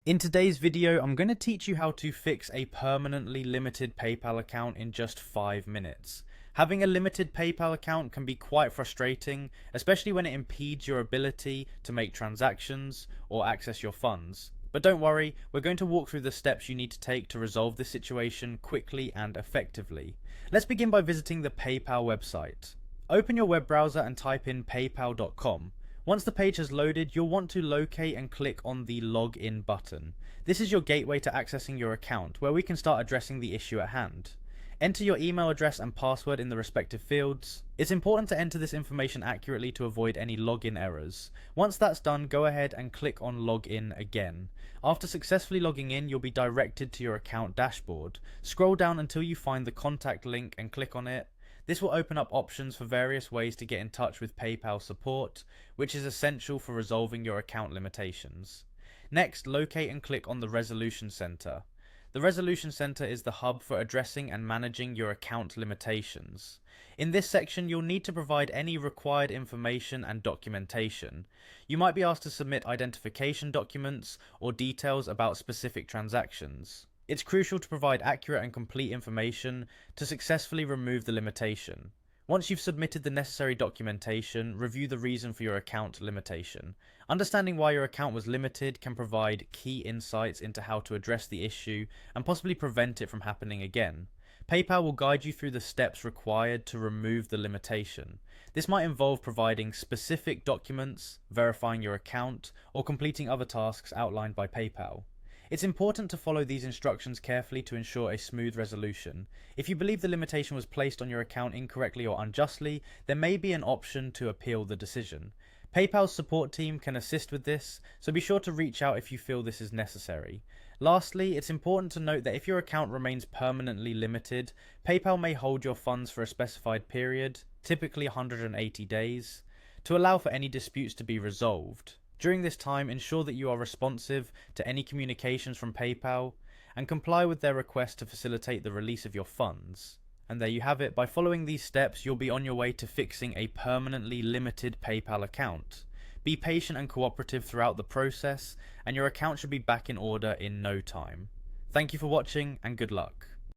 In today's video, I'm going to teach you how to fix a permanently limited PayPal account in just 5 minutes. Having a limited PayPal account can be quite frustrating, especially when it impedes your ability to make transactions or access your funds. But don't worry, we're going to walk through the steps you need to take to resolve this situation quickly and effectively. Let's begin by visiting the PayPal website. Open your web browser and type in paypal.com. Once the page has loaded, you'll want to locate and click on the Login button. This is your gateway to accessing your account, where we can start addressing the issue at hand. Enter your email address and password in the respective fields. It's important to enter this information accurately to avoid any login errors. Once that's done, go ahead and click on Login again. After successfully logging in, you'll be directed to your account dashboard. Scroll down until you find the contact link and click on it. This will open up options for various ways to get in touch with PayPal support, which is essential for resolving your account limitations. Next, locate and click on the Resolution Center. The Resolution Center is the hub for addressing and managing your account limitations. In this section, you'll need to provide any required information and documentation. You might be asked to submit identification documents or details about specific transactions. It's crucial to provide accurate and complete information to successfully remove the limitation. Once you've submitted the necessary documentation, review the reason for your account limitation. Understanding why your account was limited can provide key insights into how to address the issue and possibly prevent it from happening again. PayPal will guide you through the steps required to remove the limitation. This might involve providing specific documents, verifying your account, or completing other tasks outlined by PayPal. It's important to follow these instructions carefully to ensure a smooth resolution. If you believe the limitation was placed on your account incorrectly or unjustly, there may be an option to appeal the decision. PayPal's support team can assist with this, so be sure to reach out if you feel this is necessary. Lastly, it's important to note that if your account remains permanently limited, PayPal may hold your funds for a specified period, typically 180 days, to allow for any disputes to be resolved. During this time, ensure that you are responsive to any communications from PayPal and comply with their request to facilitate the release of your funds. And there you have it. By following these steps, you'll be on your way to fixing a permanently limited PayPal account. Be patient and cooperative throughout the process, and your account should be back in order in no time. Thank you for watching, and good luck.